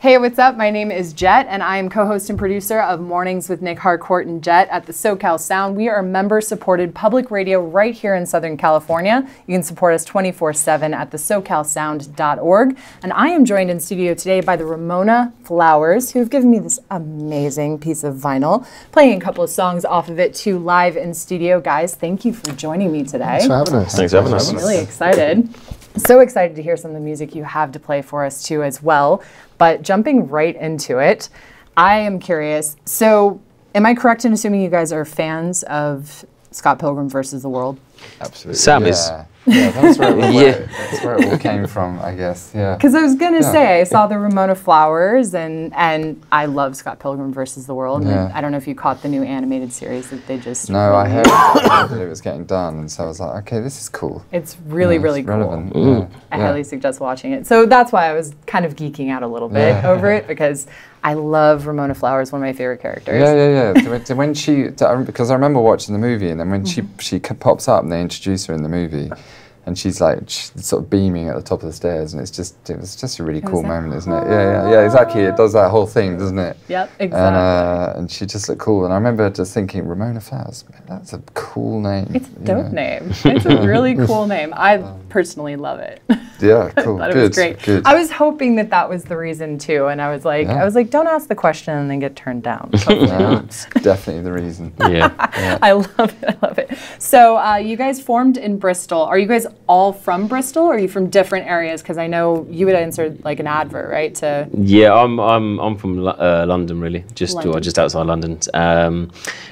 Hey, what's up? My name is Jet, and I am co-host and producer of Mornings with Nick Harcourt and Jet at the SoCal Sound. We are member-supported public radio right here in Southern California. You can support us 24/7 at thesocalsound.org. And I am joined in studio today by the Ramona Flowers, who have given me this amazing piece of vinyl, playing a couple of songs off of it too live in studio. Guys, thank you for joining me today. Thanks for having us. Thanks for having us. I'm really excited. So excited to hear some of the music you have to play for us too as well. But jumping right into it, I am curious. So am I correct in assuming you guys are fans of Scott Pilgrim versus the World? Absolutely. Sam is. Yeah, that's where it all came from, I guess. Yeah. Because I was gonna say I saw the Ramona Flowers, and I love Scott Pilgrim versus the World. Yeah. And I don't know if you caught the new animated series that they just. No, I released. heard that it was getting done, and so I was like, okay, this is cool. It's really, Yeah, really it's cool. relevant. I highly suggest watching it. So that's why I was kind of geeking out a little bit over it, because I love Ramona Flowers, one of my favorite characters. Yeah. When she, because I remember watching the movie, and then when she pops up and they introduce her in the movie, and she's like sort of beaming at the top of the stairs, and it was just a really cool moment, isn't it? Yeah, exactly. It does that whole thing, doesn't it? Yep, exactly. And she just looked cool, and I remember just thinking, Ramona Flowers, man, that's a cool name. It's a dope name. It's a really cool name. I personally love it. Yeah, cool. I thought Good. it was great. Good. I was hoping that was the reason too, and I was like, don't ask the question and then get turned down. No, it's definitely the reason. Yeah. I love it. So you guys formed in Bristol. Are you guys all from Bristol, or are you from different areas? Because I know you would answer like an advert, right? Yeah, I'm from London, really, just outside London.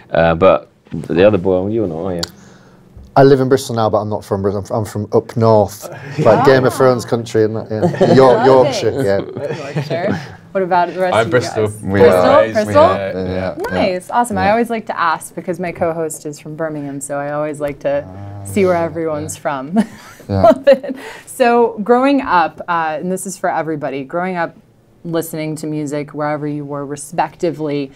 But the other boy, you're not, are you? I live in Bristol now, but I'm not from Bristol. I'm from up north, like Game of Thrones country and that. Yeah. Yorkshire. Yorkshire. What about the rest I'm of Bristol. you guys? Bristol? Yeah. Nice, awesome. I always like to ask because my co-host is from Birmingham, so I always like to see where everyone's from. Love it. So growing up, and this is for everybody, growing up listening to music wherever you were respectively,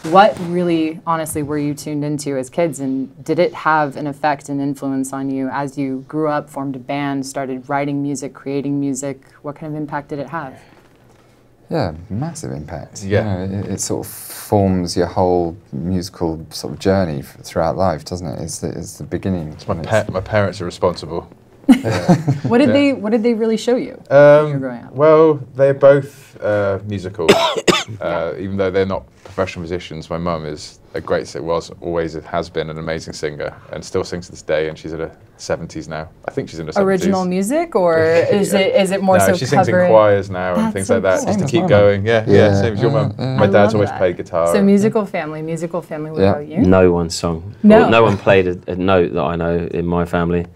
what really, honestly, were you tuned into as kids, and did it have an effect and influence on you as you grew up, formed a band, started writing music, creating music? What kind of impact did it have? Yeah, massive impact. Yeah. You know, it sort of forms your whole musical sort of journey throughout life, doesn't it? It's the beginning. My parents are responsible. What did they really show you when you were growing up? Well, they're both musical, even though they're not professional musicians. My mum is a great always has been an amazing singer, and still sings to this day. And she's in her 70s now. I think she's in her 70s. Original music, or is it more so she sings in covering? choirs now and things like that, just to keep going. Yeah, same as your mum. My dad's always played guitar. So musical family. What about you? No one sung. No. Well, no one played a note that I know in my family.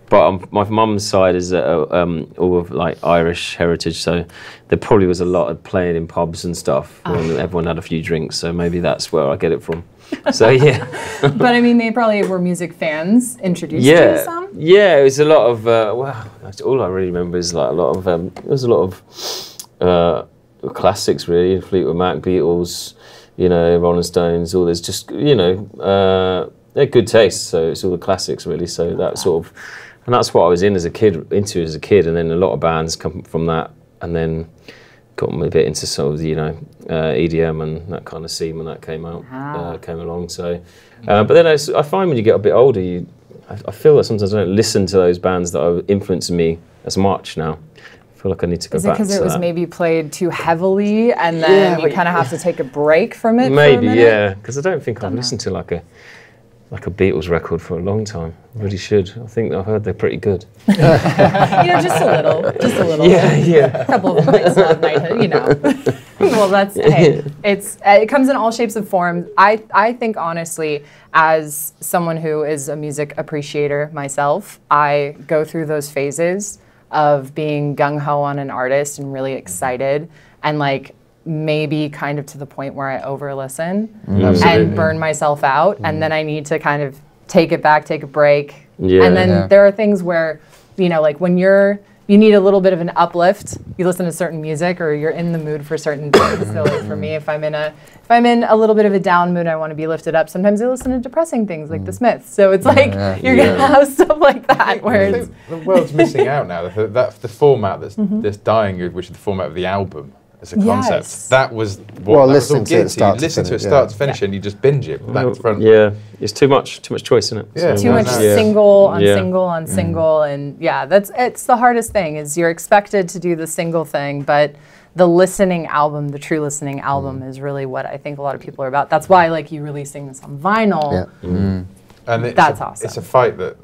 But my mum's side is all of like Irish heritage, so there probably was a lot of playing in pubs and stuff when everyone had a few drinks. So maybe that's where I get it from. So yeah. But I mean, they probably were music fans. Introduced you to some. Yeah, it was a lot of. Well, that's all I really remember is like a lot of. There was a lot of classics really. Fleetwood Mac, Beatles, Rolling Stones. All there's just they're good taste. So it's all the classics really. So that sort of. And that's what I was into as a kid, and then a lot of bands come from that, and then got me a bit into sort of EDM and that kind of scene when that came along. So, but then I find when you get a bit older, I feel that sometimes I don't listen to those bands that are influencing me as much now. I feel like I need to go back to that. Is it because it was maybe played too heavily, and then you kind of have to take a break from it? Maybe, yeah, because I don't think I've listened to like a Beatles record for a long time. I really should. I think I've heard they're pretty good. Just a little. Yeah. A couple of nights love night, Well, that's it comes in all shapes and forms. I think honestly, as someone who is a music appreciator myself, I go through those phases of being gung-ho on an artist and really excited, and like maybe kind of to the point where I over-listen and burn myself out, and then I need to kind of take it back, take a break. And then there are things where, like when you need a little bit of an uplift, you listen to certain music, or you're in the mood for certain things. So like for me, if I'm in a little bit of a down mood, I want to be lifted up. Sometimes I listen to depressing things like the Smiths. So it's like you're gonna have stuff like that. Where I think the world's missing out now. The format that's dying, which is the format of the album. as a concept. Yes. That was what Well, that was all listening to it geared start to listen to it finish, start yeah. to finish, and you just binge it back to front. Yeah, it's too much choice, isn't it? Yeah. Too much Yeah. single on Yeah. single on single, and yeah, it's the hardest thing. Is you're expected to do the single thing, but the listening album, the true listening album, is really what I think a lot of people are about. That's why like you releasing this on vinyl. Yeah. And That's awesome. It's a fight that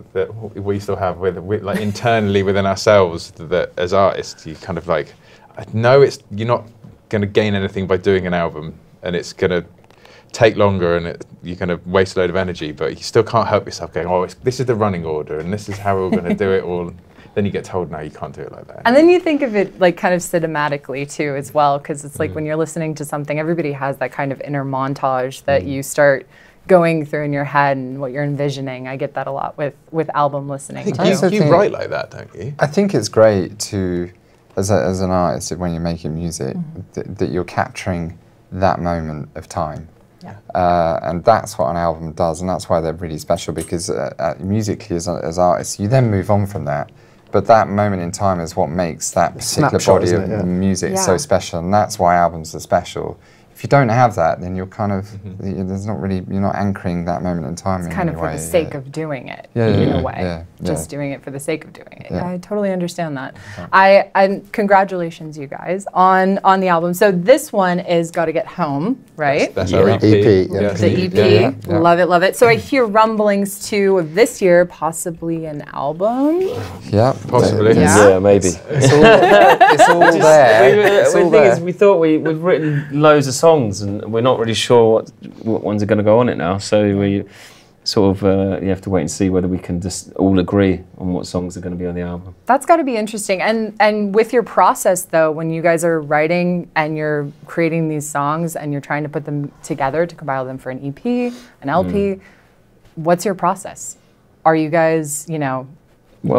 we still have with like internally within ourselves. That as artists, you kind of like, I know you're not going to gain anything by doing an album, and it's going to take longer, and you're going to waste a load of energy. But you still can't help yourself going, oh, this is the running order, and this is how we're going to do it all. Then you get told, no, you can't do it like that. And then you think of it like kind of cinematically too as well, because it's like when you're listening to something, everybody has that kind of inner montage that you start going through in your head and what you're envisioning. I get that a lot with album listening. I think too. you write like that, don't you? I think it's great to, as an artist, when you're making music, that you're capturing that moment of time. Yeah. And that's what an album does, and that's why they're really special, because musically, as artists, you then move on from that. But that moment in time is what makes that particular Snapshot, body isn't of it? Yeah. music Yeah. so special, and that's why albums are special. If you don't have that, then you're kind of, there's not really, you're not anchoring that moment in time in Kind any of for way. the sake of doing it, Yeah, in yeah, a way. yeah, Just yeah. doing it for the sake of doing it. Yeah. I totally understand that. I congratulations, you guys, on the album. So this one is Gotta Get Home, right? That's Yeah. our EP. EP, yeah. Yes. The EP. Yeah, yeah. Love it, love it. So I hear rumblings too of this year, possibly an album. Yeah, Possibly. Yeah. Yeah, maybe. It's all there. It's all the thing is, there. we thought we've written loads of songs, and we're not really sure what ones are going to go on it now. So we sort of you have to wait and see whether we can just all agree on what songs are going to be on the album. That's got to be interesting. And with your process though, when you guys are writing and you're creating these songs and you're trying to put them together to compile them for an EP, an LP, what's your process? Are you guys, Well,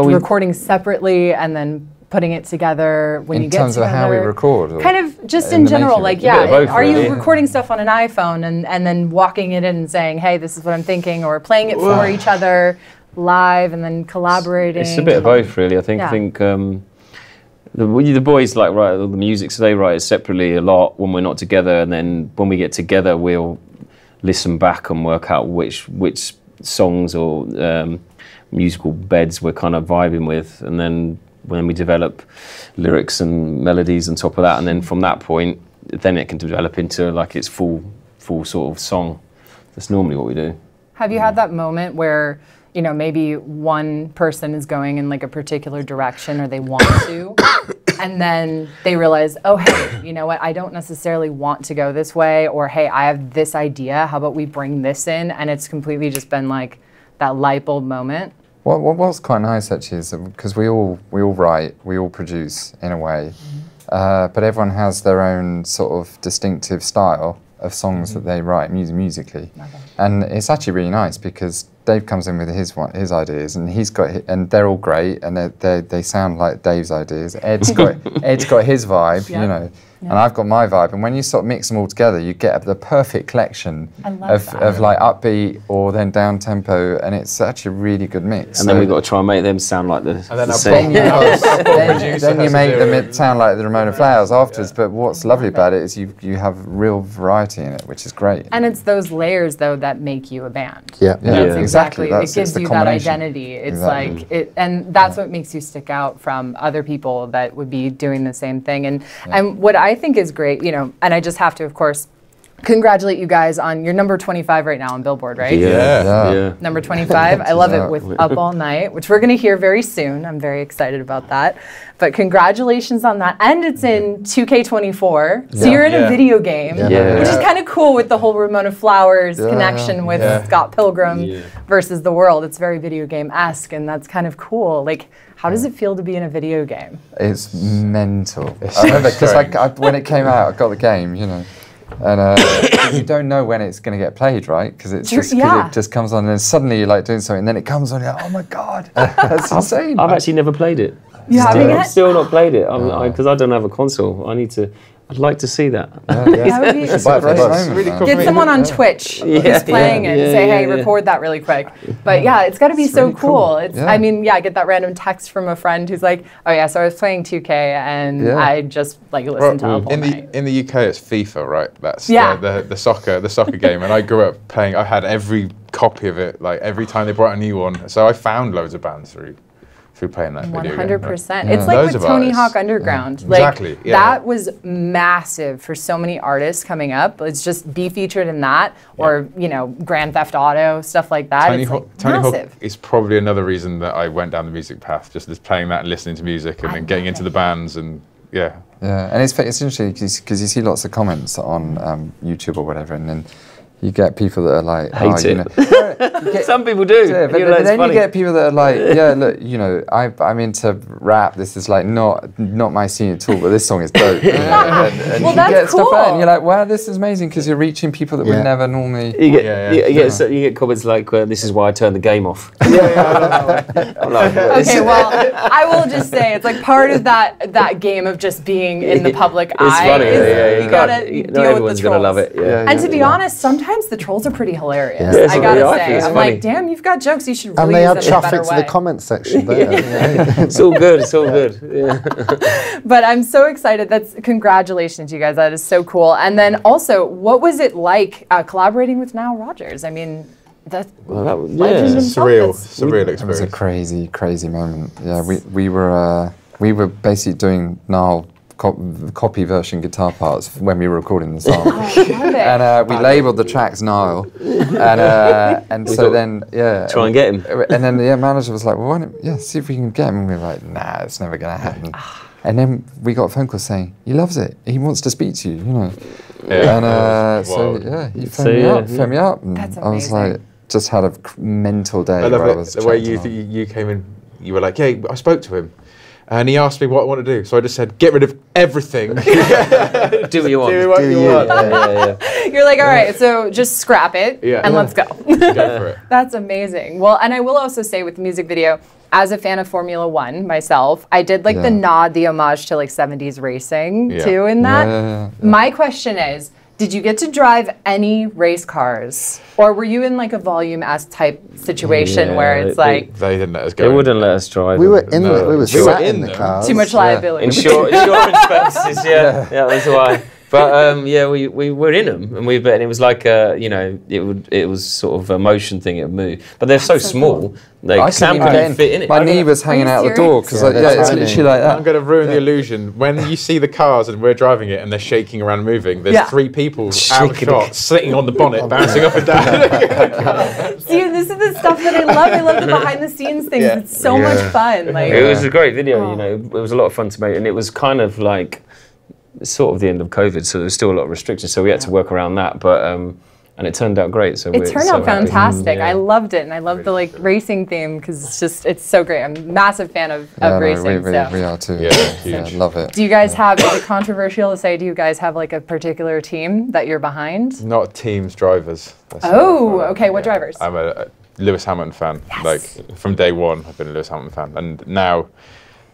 we recording separately and then putting it together when In you get terms of together? how we record, or Kind of just in in the general, making of like, it? A bit of both, are you really. recording stuff on an iPhone and then walking it in and saying, hey, this is what I'm thinking, or playing it for each other live and then collaborating? It's a bit of both, really. I think. Yeah. I think the boys like write all the music, so they write it separately a lot when we're not together, and then when we get together, we'll listen back and work out which songs or musical beds we're kind of vibing with, and then when we develop lyrics and melodies on top of that, and then from that point, then it can develop into like its full sort of song. That's normally what we do. Have you had that moment where, maybe one person is going in like a particular direction or they want to, and then they realize, oh, hey, you know what? I don't necessarily want to go this way, or hey, I have this idea. How about we bring this in? And it's completely just been like that light bulb moment. What's quite nice actually is because we all write, we all produce in a way, but everyone has their own sort of distinctive style of songs that they write musically, and it's actually really nice because Dave comes in with his ideas, and and they're all great, and they sound like Dave's ideas. Ed's got his vibe, and I've got my vibe, and when you sort of mix them all together, you get the perfect collection of like upbeat or then down tempo, and it's actually a really good mix. And then we've got to try and make them sound like the And then the our same. then you make them sound like the Ramona Flowers afterwards. But what's lovely about it is you have real variety in it, which is great. And it's those layers though that make you a band. Yeah. That's Exactly. It It's gives the you that combination. identity. It's Exactly. like it, and that's what makes you stick out from other people that would be doing the same thing. And what I think is great, and I just have to, of course, congratulate you guys on your number 25 right now on Billboard, right? Yeah. Number 25. I love Yeah. it with Up All Night, which we're going to hear very soon. I'm very excited about that. But congratulations on that. And it's in 2K24. So you're in a Yeah. video game, Yeah. which is kind of cool with the whole Ramona Flowers connection with Yeah. Scott Pilgrim Yeah. versus the world. It's very video game-esque, and that's kind of cool. Like, how does it feel to be in a video game? It's mental. I remember because when it came out, I got the game, and you don't know when it's going to get played, right? Because it just comes on, and then suddenly you're like doing something, and then it comes on, you're like, oh my god, that's insane. I've actually never played it. You haven't I've yet? still not played it because I don't have a console. I need to. I'd like to see that. That would be, Buy it for Great us. moment, Really man. cool. get someone on Twitch who's playing it and say, hey, record that really quick. But yeah, it's got to be so really cool. cool. It's, Yeah. I mean, yeah, I get that random text from a friend who's like, oh yeah, so I was playing 2K and Yeah. I just like listened to Up All Night. in the UK, it's FIFA, right? That's Yeah. the soccer game. And I grew up playing. I had every copy of it. Like every time they brought a new one, so I found loads of bands through playing that video game. 100%. It's like Loads with of Tony artists. Hawk Underground. Like, Exactly, yeah. That was massive for so many artists coming up. It's just be featured in that or, you know, Grand Theft Auto, stuff like that. Tony It's Hawk, like Tony Hawk massive. is probably another reason that I went down the music path, just playing that and listening to music and then getting into the bands and yeah. Yeah, and it's interesting because you see lots of comments on YouTube or whatever, and then you get people that are like, Hate you it. know, you get- Some people do. Yeah, but, You know, but it's then funny. you get people that are like, yeah, look, you know, I'm into rap. This is like not my scene at all, but this song is dope. You know, and Well, you that's get stuff out, cool. and you're like, wow, this is amazing because you're reaching people that Yeah. would never normally. You get, Yeah, you get comments like, "This is why I turned the game off." I'm like, Okay, well, I will just say it's like part of that game of just being in the public it's eye. funny. is You gotta can't- deal not with everyone's the gonna trolls. love it. Yeah. And to be honest, sometimes the trolls are pretty hilarious. Yeah. I gotta Yeah, I say, think it's I'm funny. like, damn, you've got jokes. You should And really they use add them in a better traffic to way. the comment section there. It's all good. It's all good. Yeah. But I'm so excited. That's congratulations, you guys. That is so cool. And then also, what was it like collaborating with Nile Rodgers? I mean, that's Well, that was, legend yeah. himself. Surreal It was a experience. crazy moment. Yeah, we were basically doing Nile copy version guitar parts when we were recording the song. I love it. And we labelled the tracks Nile, and so thought, then Try and get him. and then the manager was like, well, why don't, see if we can get him. And we were like, nah, it's never gonna happen. And then we got a phone call saying he loves it. He wants to speak to you. You know. Yeah. And so Wild. yeah, he So, phoned me up, and That's I was amazing. like, just had a mental day. I love where I it, was the way chatting you on. you came in. You were like, yeah, I spoke to him. And he asked me what I want to do. So I just said, get rid of everything. Do what you want. Do what you want. Yeah. You're like, all right, so just scrap it Yeah. and let's go. Go for it. That's amazing. Well, and I will also say with the music video, as a fan of Formula One myself, I did like the nod, the homage to like 70s racing Yeah. too in that. Yeah. My question is, did you get to drive any race cars? Or were you in like a volume S type situation Yeah, where it's like They didn't let us go. They wouldn't let us drive. We were them. in the, we were We were sat in in the them. cars. too much yeah. liability? Insurance purposes, yeah, that's why. But yeah, we were in them, and it was like it was sort of a motion thing. It would move, but they're so so small. cool. Like Sam couldn't couldn't get in. fit in it. My knee was hanging you out the door serious? because Yeah, it's tiny. literally like I'm that. going to ruin the illusion. When you see the cars and we're driving it and they're shaking around and moving, there's Yeah. 3 people out of Shaking shot, sitting on the bonnet, bouncing up and down. See, this is the stuff that I love. I love the behind the scenes things. Yeah. It's so much fun. Like It was a great video, Oh. you know. It was a lot of fun to make, and it was kind of like sort of the end of COVID, so there was still a lot of restrictions. So we had to work around that, but and it turned out great. So it we're turned so out happy. fantastic. Yeah. I loved it, and I love the like racing theme because it's so great. I'm a massive fan of racing. we so. are too. Yeah, Yeah, huge. love it. Do you guys have, is it controversial to say, do you guys have like a particular team that you're behind? Not teams, drivers. That's Oh, what I- okay, what drivers? I'm a Lewis Hamilton fan. Like from day one, I've been a Lewis Hamilton fan, and now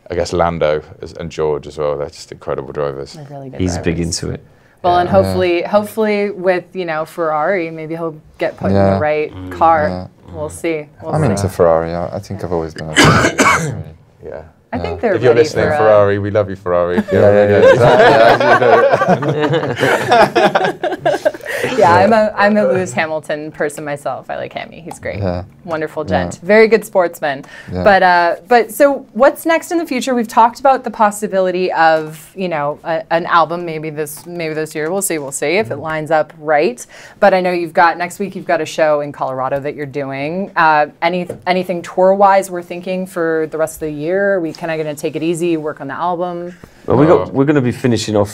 I guess Lando and George as well. They're just incredible drivers. They're really good He's drivers. big into it. Well, and hopefully with, Ferrari, maybe he'll get put in the right car. Yeah. We'll see. We'll I'm see. into Ferrari. I think I've always been a Ferrari fan, really. Yeah. I think they're If you're ready listening, for Ferrari, we love you, Ferrari. Yeah, I'm a Lewis Hamilton person myself. I like Hammy. He's great. Yeah. Wonderful gent. Very good sportsman. Yeah. But so what's next in the future? We've talked about the possibility of, an album maybe this year. We'll see if it lines up right. But I know next week you've got a show in Colorado that you're doing. Anything tour-wise we're thinking for the rest of the year? Are we kind of going to take it easy, work on the album? Well, we're going to be finishing off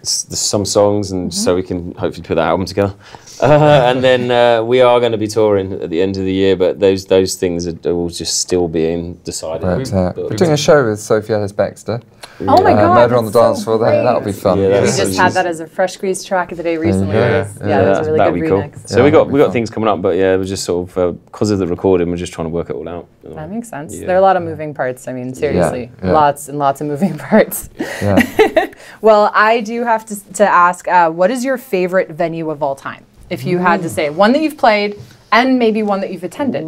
some songs, and so we can hopefully put that album together. And then we are going to be touring at the end of the year, but those things are all just still being decided. But, we're doing a show with Sophie Ellis-Bextor. Oh my God! Murder on the that's Dance so Floor. great. That'll be fun. Yeah, We that's- just had that as a fresh squeezed track of the day recently. Yeah. Yeah, that was a really that'll good be cool. remix. So we that'll got be fun. things coming up, but yeah, it was just sort of because of the recording, we're just trying to work it all out. That makes sense. Yeah. There are a lot of moving parts. I mean, seriously, Yeah. lots and lots of moving parts. Yeah. Well, I do have to ask, what is your favorite venue of all time? If you had to say one that you've played and maybe one that you've attended,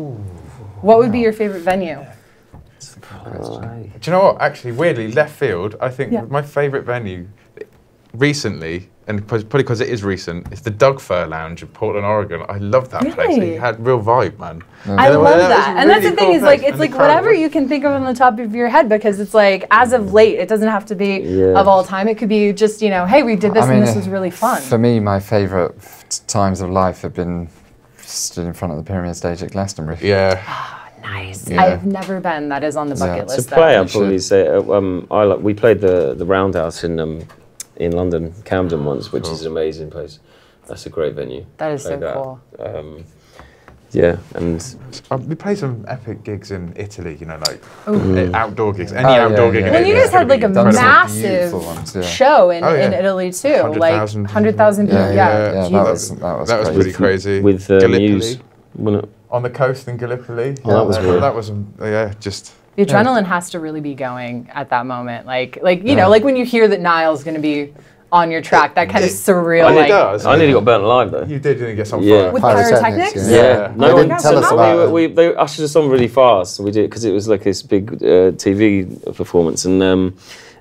what would be your favorite venue? Do you know what? Actually, weirdly, left field. I think my favourite venue recently, and probably because it is recent, is the Doug Fir Lounge in Portland, Oregon. I love that place. It had real vibe, man. I love that. And that's the thing is like, it's like whatever you can think of on the top of your head, because it's like, as of late, it doesn't have to be of all time. It could be just, you know, hey, we did this and this was really fun. For me, my favourite times of life have been stood in front of the Pyramid stage at Glastonbury. Yeah. Nice. I've never been. That is on the bucket list. To play, I'd probably say we played the Roundhouse in London, Camden once, which is an amazing place. That's a great venue. That is so cool. Yeah, and we played some epic gigs in Italy. You know, like outdoor gigs. Any outdoor gig. When you guys had like a massive show in Italy too, 100,000 people. Yeah, that was pretty crazy. With Muse. On the coast in Gallipoli. Oh, that was weird. That was, just... The adrenaline has to really be going at that moment. Like you know, like when you hear that Niall's going to be on your track, that kind of surreal. It does. I nearly got burnt alive though. You didn't get some fire. With pyrotechnics? Yeah. No one tell us about it. They ushered us on really fast. We did because it was like this big TV performance, and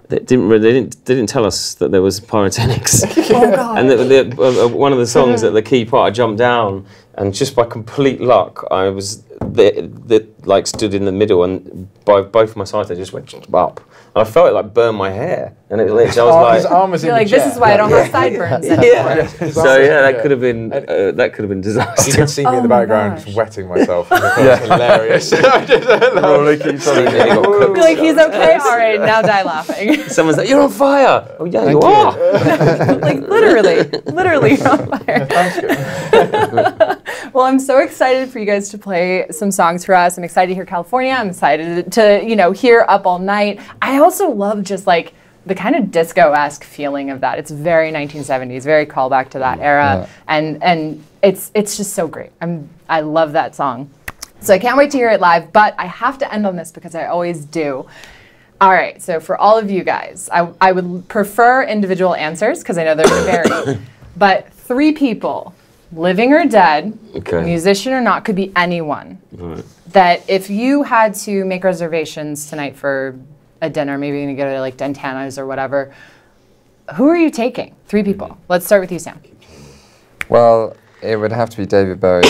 they didn't tell us that there was pyrotechnics. Oh God. And one of the songs at the key part, I jumped down, and just by complete luck, I was like stood in the middle, and by both my sides, they just went up. And I felt it like burn my hair, and it literally, I was like, his arm was in you're like, this is why I don't have sideburns anymore. So that could have been disaster. You can see me in the background just wetting myself. It's hilarious. Be like, he's okay. All right, now die laughing. Someone's like, you're on fire. Oh yeah, you are. Like literally you're on fire. Well, I'm so excited for you guys to play some songs for us. I'm excited to hear California. I'm excited to hear Up All Night. I also love just like the kind of disco-esque feeling of that. It's very 1970s, very callback to that era, and it's just so great. I love that song. So I can't wait to hear it live, but I have to end on this because I always do. All right, so for all of you guys, I would prefer individual answers because I know they're vary, but 3 people, living or dead, musician or not, could be anyone. Right. That if you had to make reservations tonight for a dinner, maybe you're gonna go to like Dentana's or whatever, who are you taking? 3 people. Let's start with you, Sam. Well, it would have to be David Bowie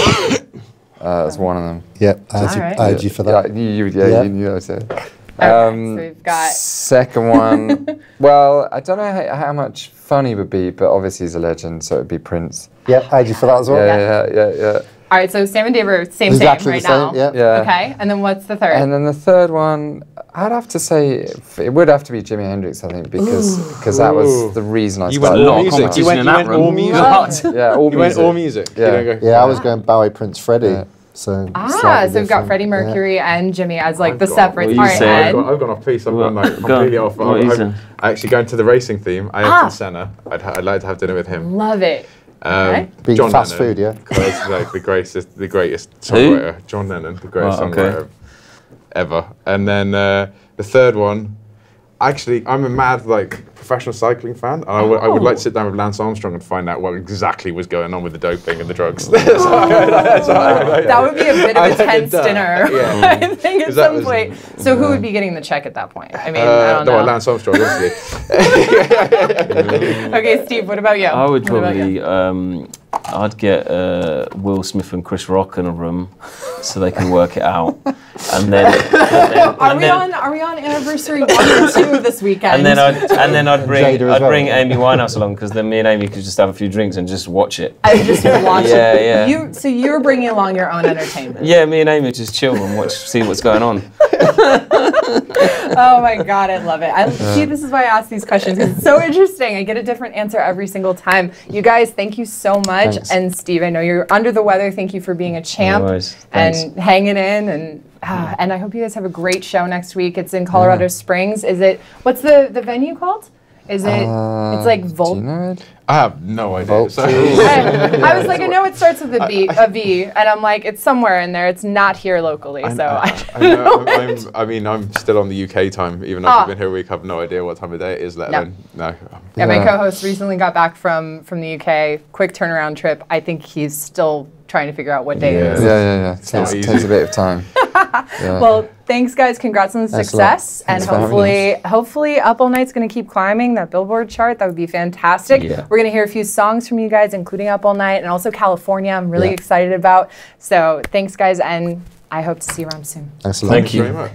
as one of them. Yeah, I had you for that. You knew I said. So we've got... Second one, well, I don't know how much fun he would be, but obviously he's a legend, so it'd be Prince. Yeah, I had you for that as well. Yeah. All right, so Sam and Dave are same Exactly right the same, now. yeah. Okay, and then what's the third? And then the third one, I'd have to say, it would have to be Jimi Hendrix, I think, because that was the reason I started. All music. You went all music. Yeah, all music. You went all music. Yeah, I was going Bowie, Prince, Freddie. Yeah. So we've got Freddie Mercury and Jimmy as like the separate part. I've gone off piece. I've gone like completely off. I actually going to the racing theme. Ayrton Senna. I'd like to have dinner with him. Love it. Being John fast Lennon, food, yeah. Because like the greatest songwriter. John Lennon, the greatest songwriter ever. And then the third one, actually, I'm a mad professional cycling fan, and I would like to sit down with Lance Armstrong and find out what exactly was going on with the doping and the drugs. That would be a bit of a tense dinner, I think, at some point. So who would be getting the check at that point? I mean, I don't know. Lance Armstrong, obviously. Okay, Steve, what about you? I would probably, I'd get Will Smith and Chris Rock in a room so they can work it out. And then, are we on anniversary 1 or 2 this weekend? And then I'd bring Amy Winehouse along, because then me and Amy could just have a few drinks and just watch it. I just watch it. Yeah. So you're bringing along your own entertainment. Yeah, me and Amy just chill and see what's going on. Oh my God, I love it. See, this is why I ask these questions, because it's so interesting. I get a different answer every single time. You guys, thank you so much. Thanks. And Steve, I know you're under the weather. Thank you for being a champ and hanging in. And I hope you guys have a great show next week. It's in Colorado Springs. What's the venue called? Is it? It's like Volt. Do you know it? I have no idea. Vault So, I was like, I know it starts with a V, and I'm like, it's somewhere in there. It's not here locally, so I mean, I'm still on the UK time, even though I've been here a week. I have no idea what time of day it is, let alone, no. Yeah, my co-host recently got back from the UK. Quick turnaround trip. I think he's still trying to figure out what day it is. Yeah. not It takes a bit of time. Well, thanks guys. Congrats on the success, and hopefully Up All Night's going to keep climbing that Billboard chart. That would be fantastic. Yeah. We're going to hear a few songs from you guys, including Up All Night and also California. I'm really excited about. So thanks guys, and I hope to see you around soon. Thanks a lot. Thank you very much.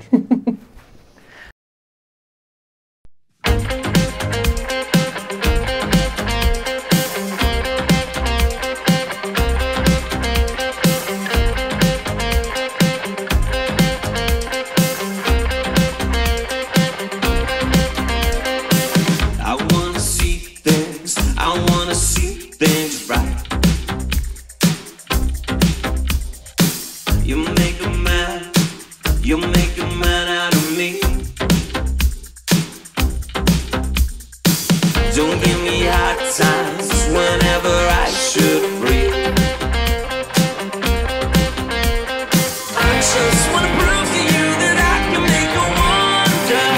Don't give me hard times whenever I should breathe. I just wanna prove to you that I can make a wonder.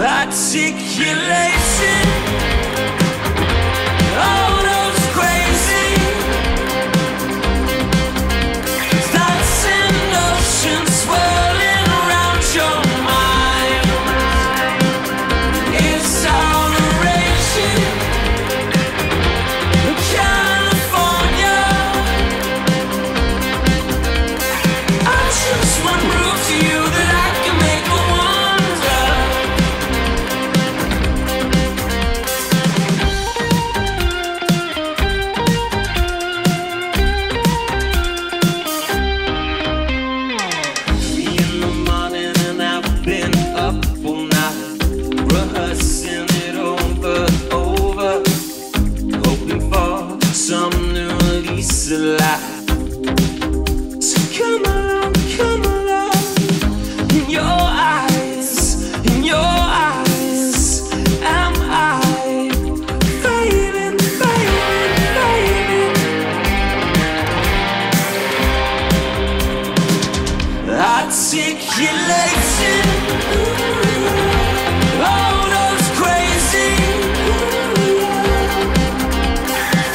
Articulation, all those crazy thoughts and oceans swirling around your mind. It's all the raging California. I just want to prove to you that I can make a wonder. Articulation, all those crazy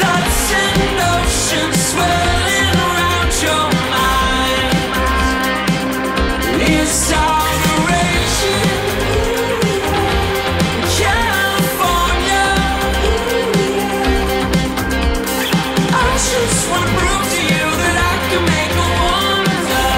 thoughts and oceans swirling around your mind. It's all the raging California. I just want to prove to you that I can make a wonder.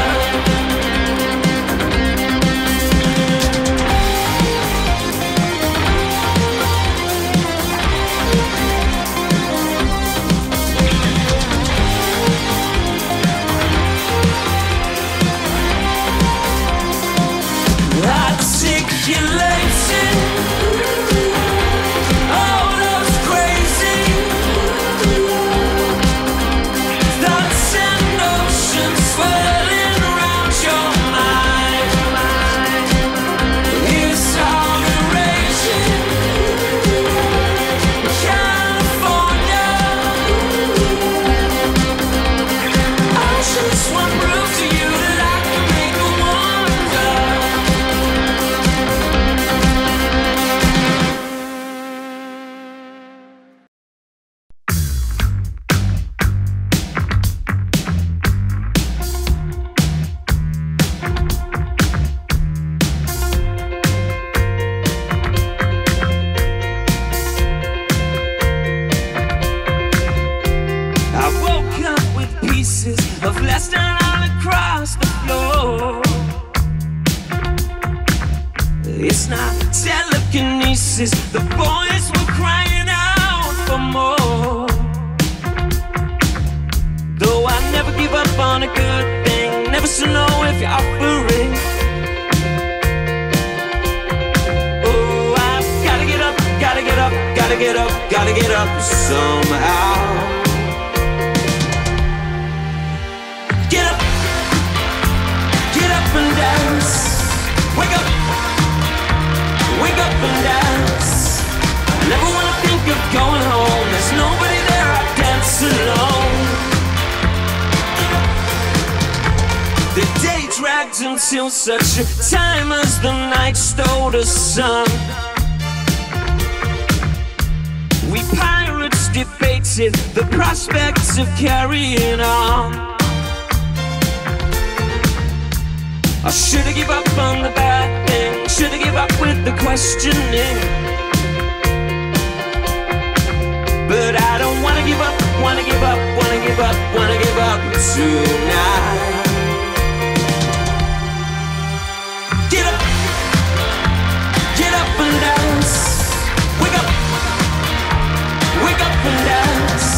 Articulation, all those crazy thoughts and oceans swirling around your mind. It's all the raging California. I just want to prove to you that I can make a wonder. I woke up with pieces of Leicester all across the floor. It's not telekinesis, the boys were crying out for more. Though I never give up on a good thing, never to know if you're offering. Oh, I've gotta get up, gotta get up, gotta get up, gotta get up somehow. Get up and dance. Wake up, wake up up and dance. I never wanna think of going home. There's nobody there, I dance alone. The day dragged until such a time as the night stole the sun. We pirates debated the prospects of carrying on. I should've give up on the bad thing, should've give up with the questioning. But I don't wanna give up, wanna give up, wanna give up, wanna give up tonight. Get up and dance. Wake up and dance.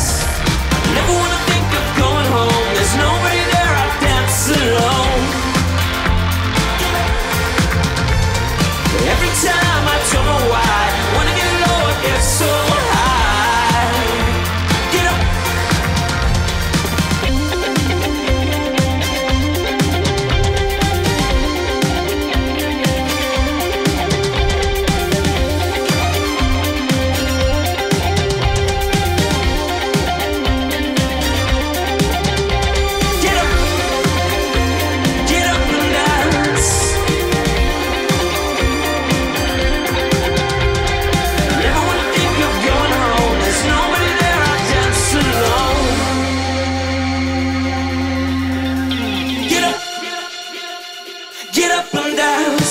Never wanna think of going home. There's nobody there, I dance alone. Every time I don't know why, wanna get low, I get so high. Get up. Get up and dance. Never wanna think of going home. There's nobody there, I dance alone. Get up and dance.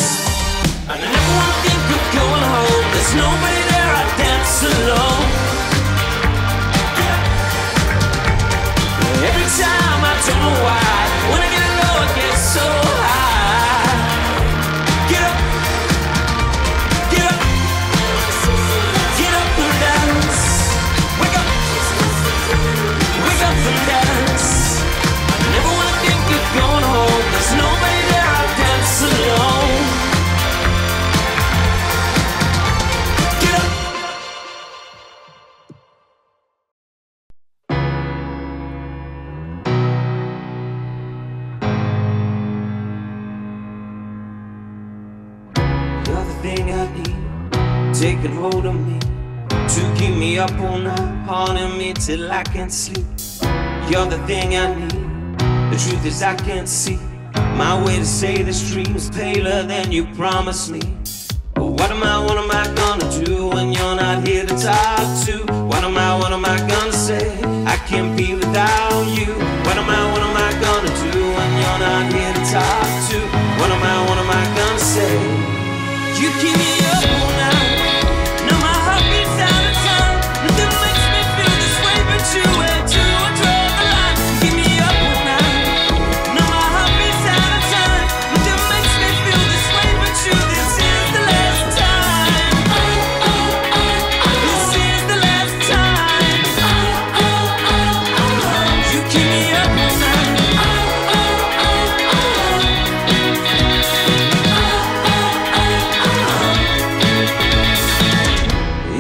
I never wanna think of going home. There's nobody there, I dance alone. Every time I don't know why, when I get low, I get so high. Get up. Get up and dance. Wake up and dance. I never wanna think of going home. There's nobody there, I dance alone. Get up. You're the thing I need, taking hold of me, to keep me up all night, haunting me till I can't sleep. You're the thing I need, the truth is I can't see my way to say this dream is paler than you promised me. But what am I gonna do when you're not here to talk to? What am I gonna say? I can't be without you. What am I gonna do when you're not here to talk to? What am I gonna say? You keep me up all night. Now my heart beats out of time. Nothing makes me feel this way but you. Where do I draw the line? You keep me up all night. Now my heart beats out of time. Nothing makes me feel this way but you. This is the last time. This is the last time. You keep me up all night.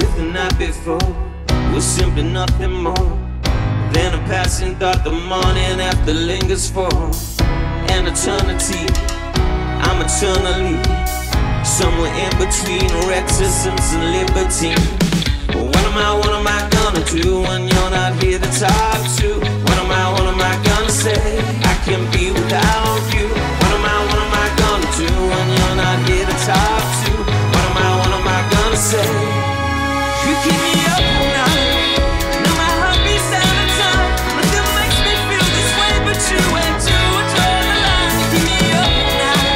If the night before was simply nothing more than a passing thought, the morning after lingers for an eternity. I'm eternally somewhere in between reticence and liberty. What am I gonna do when you're not here to talk to? What am I gonna say? I can't be without you. What am I gonna do when you're not here to talk to? What am I gonna say? You keep me up all night. Now my heart beats out of time. Nothing makes me feel this way but you. Where do I draw the line? You keep me up all night.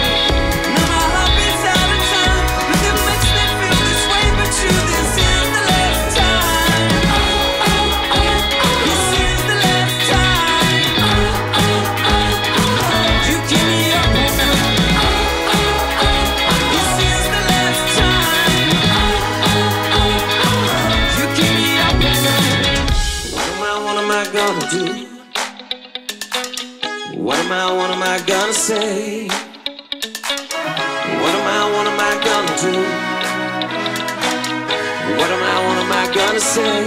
Now my heart beats out of time. Nothing makes me feel this way but you. This is the last time. This is the last time. You keep me up all night. This is the last time. You keep me up all night. What am I gonna do? What am I gonna say? What am I gonna do? What am I gonna say?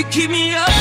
You keep me up